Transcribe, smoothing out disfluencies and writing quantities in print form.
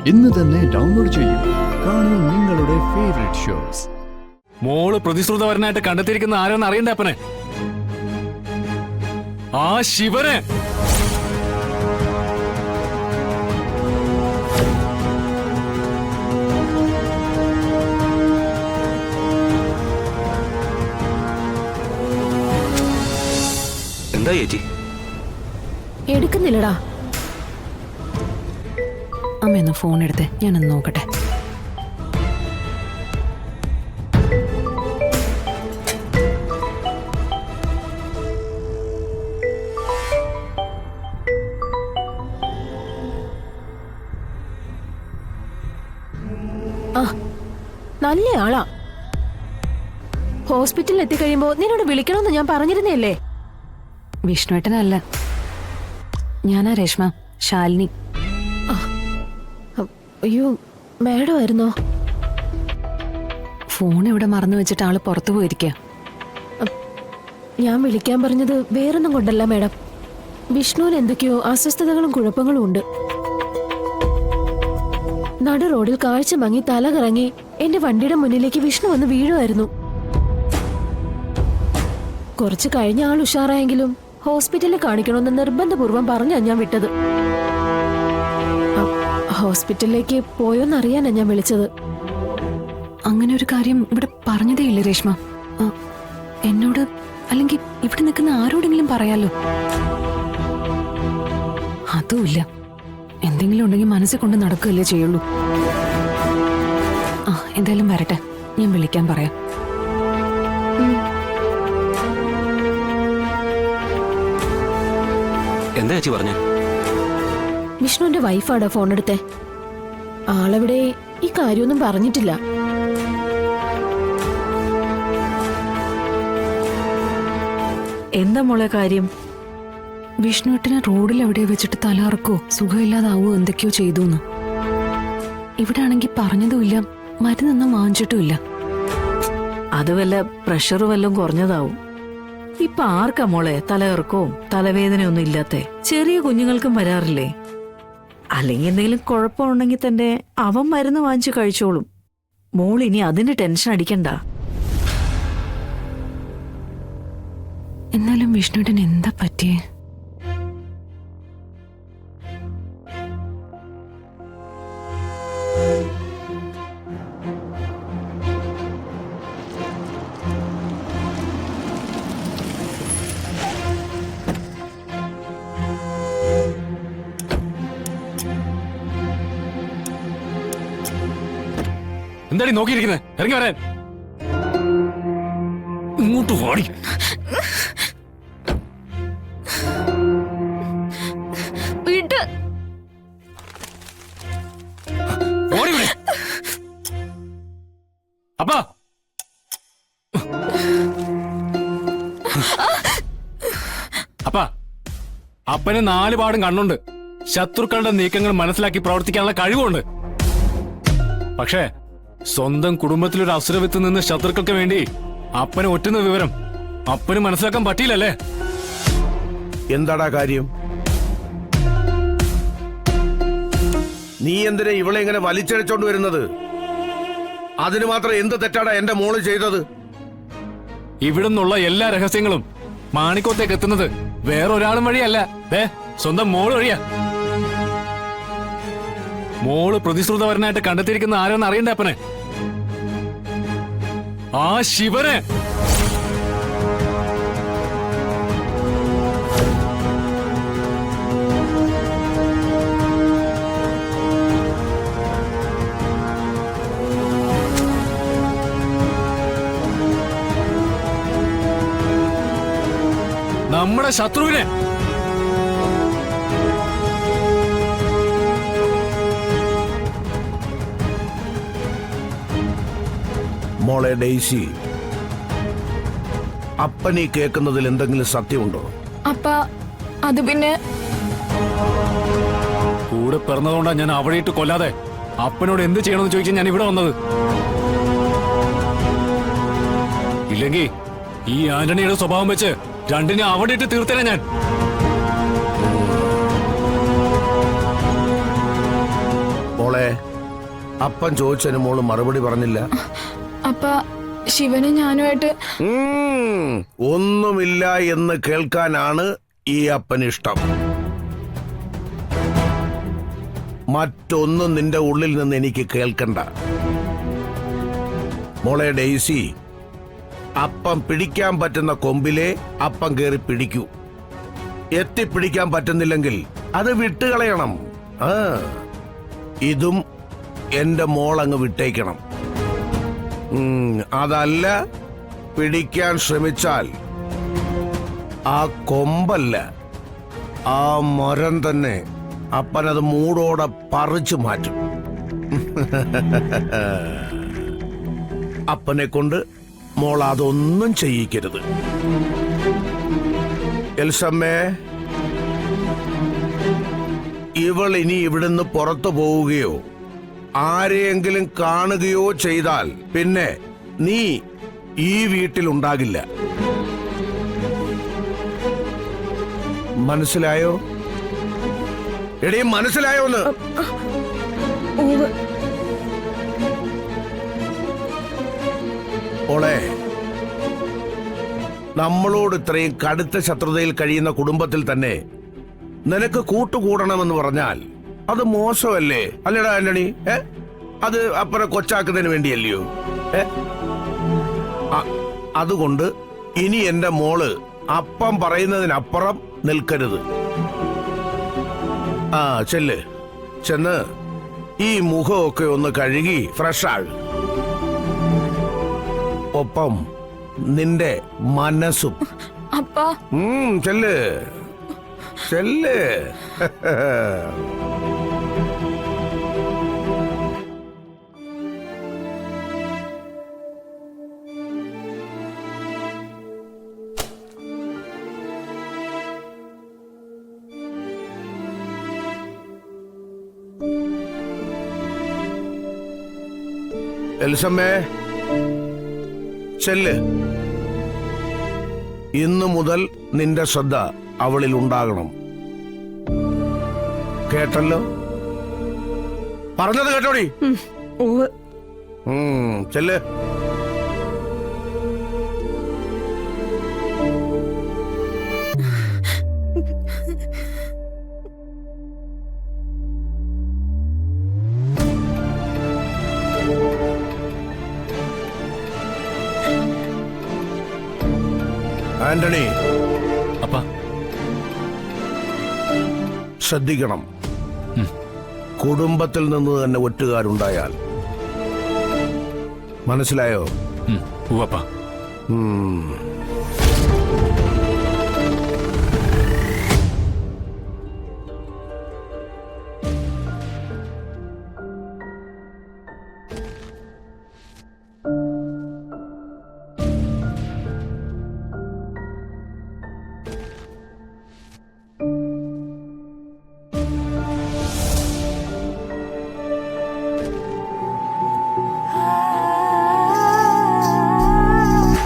ഇന്ന് തന്നെ ഡൗൺലോഡ് ചെയ്യൂ. കാണൂ നിങ്ങളുടെ ഫേവറേറ്റ് ഷോസ്. മോള് പ്രതിശ്രുതവരനായിട്ട് കണ്ടെത്തിയിരിക്കുന്ന ആരെന്ന് അറിയണ്ടേ അപ്പനെ? ആ ശിവനെ. എന്താ ചേച്ചി? എടുക്കുന്നില്ലടാ. അമ്മയൊന്ന് ഫോൺ എടുത്തേ, ഞാനൊന്ന് നോക്കട്ടെ. ആ, നല്ല ആളാ. ഹോസ്പിറ്റലിൽ എത്തിക്കഴിയുമ്പോ നിന്നോട് വിളിക്കണമെന്ന് ഞാൻ പറഞ്ഞിരുന്നല്ലേ? വിഷ്ണുവേട്ടനല്ല, ഞാനാ രേഷ്മ, ശാലിനി. അയ്യോ, മാഡം ആയിരുന്നോ? ഫോൺ ഇവിടെ മറന്നു വെച്ചിട്ട് ആള് പുറത്തു പോയിരിക്കുക. ഞാൻ വിളിക്കാൻ പറഞ്ഞത് വേറൊന്നും കൊണ്ടല്ല മാഡം. വിഷ്ണുവിന് എന്തൊക്കെയോ അസ്വസ്ഥതകളും കുഴപ്പങ്ങളും ഉണ്ട്. നടു റോഡിൽ കാഴ്ച മങ്ങി തല കറങ്ങി എന്റെ വണ്ടിയുടെ മുന്നിലേക്ക് വിഷ്ണു വന്ന് വീഴുമായിരുന്നു. കുറച്ച് കഴിഞ്ഞ ആൾ ഉഷാറായെങ്കിലും ഹോസ്പിറ്റലിൽ കാണിക്കണമെന്ന് നിർബന്ധപൂർവ്വം പറഞ്ഞാ ഞാൻ വിട്ടത്. ഹോസ്പിറ്റലിലേക്ക് പോയോന്നറിയാനാ ഞാൻ വിളിച്ചത്. അങ്ങനെ ഒരു കാര്യം ഇവിടെ പറഞ്ഞതേ ഇല്ല രേഷ്മ. എന്നോട് അല്ലെങ്കിൽ ഇവിടെ നിൽക്കുന്ന ആരോടെങ്കിലും പറയാലോ. അതുമില്ല. എന്തെങ്കിലും ഉണ്ടെങ്കിൽ മനസ്സിൽ കൊണ്ട് നടക്കുകയല്ലേ ചെയ്യുള്ളൂ. എന്തായാലും വരട്ടെ, ഞാൻ വിളിക്കാൻ പറയാം. എന്താ ചേച്ചി പറഞ്ഞേ? വിഷ്ണുവിന്റെ വൈഫാടാ ഫോൺ എടുത്തേ. ആളെവിടെ ഈ കാര്യമൊന്നും പറഞ്ഞിട്ടില്ല. എന്താ മോളെ കാര്യം? വിഷ്ണുവേട്ടനെ റോഡിൽ എവിടെ വെച്ചിട്ട് തലകറക്കോ സുഖമില്ലാതാവോ എന്തൊക്കെയോ ചെയ്തു. ഇവിടെ ആണെങ്കിൽ പറഞ്ഞതുമില്ല, മരുന്നൊന്നും വാങ്ങിച്ചിട്ടുമില്ല. അത് വല്ല പ്രഷർ വല്ലതും കുറഞ്ഞതാവും. ഇപ്പൊ ആർക്കാ മോളെ തലകറക്കവും തലവേദനയൊന്നും ഇല്ലാത്ത? ചെറിയ കുഞ്ഞുങ്ങൾക്കും വരാറില്ലേ? അല്ലെങ്കിൽ എന്തെങ്കിലും കുഴപ്പമുണ്ടെങ്കിൽ തന്നെ അവൻ മരുന്ന് വാങ്ങിച്ചു കഴിച്ചോളും. മോൾ ഇനി അതിന് ടെൻഷൻ അടിക്കണ്ട. എന്നാലും വിഷ്ണുവേട്ടൻ എന്താ പറ്റിയേ? എന്താടി നോക്കിയിരിക്കുന്നത്? ഇറങ്ങി വരാൻ. ഇങ്ങോട്ട് ഓടി. അപ്പാ, അപ്പാ, അപ്പന് 4 പാടും കണ്ണുണ്ട്. ശത്രുക്കളുടെ നീക്കങ്ങൾ മനസ്സിലാക്കി പ്രവർത്തിക്കാനുള്ള കഴിവുണ്ട്. പക്ഷേ സ്വന്തം കുടുംബത്തിലൊരു അസുരവിത്ത് നിന്ന് ശത്രുക്കൾക്ക് വേണ്ടി അപ്പനെ ഒറ്റുന്ന വിവരം അപ്പന് മനസ്സിലാക്കാൻ പറ്റിയില്ലല്ലേ? എന്താടാ കാര്യം? നീ എന്തിനാ ഇവളെ ഇങ്ങനെ വലിച്ചഴച്ചോണ്ട് വരുന്നത്? അതിന് മാത്രം എന്ത് തെറ്റാടാ എന്റെ മോള് ചെയ്തത്? ഇവിടുന്നുള്ള എല്ലാ രഹസ്യങ്ങളും മാണിക്കോത്തേക്ക് എത്തുന്നത് വേറൊരാളും വഴിയല്ല, സ്വന്തം മോള് വഴിയാ. മോള് പ്രതിശ്രുതവരനായിട്ട് കണ്ടെത്തിയിരിക്കുന്ന ആരെന്ന് അറിയണ്ടേ അപ്പനെ? ആ ശിവനെ. നമ്മുടെ ശത്രുവിനെ. മോളെ ഡെയ്സി, അപ്പനീ കേൾക്കുന്നതിൽ എന്തെങ്കിലും സത്യമുണ്ടോ? അപ്പ അത് പിന്നെ കൂടെ പിറന്നതുകൊണ്ടാ ഞാൻ അവിടെ ഇട്ട് കൊല്ലാതെ അപ്പനോട് എന്ത് ചെയ്യണമെന്ന് ചോദിച്ചാൽ ഞാൻ ഇവിടെ വന്നത്. ഇല്ലെങ്കിൽ ഈ ആന്റണിയുടെ സ്വഭാവം വെച്ച് രണ്ടിനെ അവിടെ ഇട്ട് തീർത്തേനെ ഞാൻ. മോളെ, അപ്പൻ ചോദിച്ചതിന് മോള് മറുപടി പറഞ്ഞില്ല. അപ്പ ശിവന് ഞാനുമായിട്ട് ഒന്നുമില്ല എന്ന് കേൾക്കാനാണ് ഈ അപ്പന് ഇഷ്ടം. മറ്റൊന്നും നിന്റെ ഉള്ളിൽ നിന്ന് എനിക്ക് കേൾക്കണ്ട. മോളെ ഡെയ്സി, അപ്പം പിടിക്കാൻ പറ്റുന്ന കൊമ്പിലെ അപ്പം കയറി പിടിക്കൂ. എത്തിപ്പിടിക്കാൻ പറ്റുന്നില്ലെങ്കിൽ അത് വിട്ടുകളയണം. ഇതും എന്റെ മോളങ്ങ് വിട്ടേക്കണം. അതല്ല, പിടിക്കാൻ ശ്രമിച്ചാൽ ആ കൊമ്പല്ല, ആ മരം തന്നെ അപ്പനത് മൂടോടെ പറിച്ചു മാറ്റും. അപ്പനെ കൊണ്ട് മോൾ അതൊന്നും ചെയ്യിക്കരുത്. എൽസമ്മേ, ഇവൾ ഇനി ഇവിടുന്ന് പുറത്തു പോവുകയോ ആരെയെങ്കിലും കാണുകയോ ചെയ്താൽ പിന്നെ നീ ഈ വീട്ടിലുണ്ടാകില്ല. മനസ്സിലായോ? എടീ, മനസ്സിലായോന്ന്? ഓളെ, നമ്മളോട് ഇത്രയും കടുത്ത ശത്രുതയിൽ കഴിയുന്ന കുടുംബത്തിൽ തന്നെ നിനക്ക് കൂട്ടുകൂടണമെന്ന് പറഞ്ഞാൽ അത് മോശമല്ലേ? അല്ലടാ ആന്റണി? അത് അപ്പനെ കൊച്ചാക്കുന്നതിന് വേണ്ടിയല്ലയോ? അതുകൊണ്ട് ഇനി എന്റെ മോള് അപ്പം പറയുന്നതിനപ്പുറം നിൽക്കരുത്. ചെല്ല്, ചെന്ന് ഈ മുഖമൊക്കെ ഒന്ന് കഴുകി ഫ്രഷാൾ. ഒപ്പം നിന്റെ മനസ്സും. അപ്പാ ചെല്ല് ചെല്ല്. എൽസമ്മേ, ചെല്ല്. ഇന്നു മുതൽ നിന്റെ ശ്രദ്ധ അവളിൽ ഉണ്ടാകണം. കേട്ടല്ലോ? പറഞ്ഞത് കേട്ടോടി? ചെല്ല്. ആന്റണി, അപ്പ ശ്രദ്ധിക്കണം. കുടുംബത്തിൽ നിന്ന് തന്നെ ഒറ്റുകാരുണ്ടായാൽ. മനസ്സിലായോ? ഉവ്വപ്പ.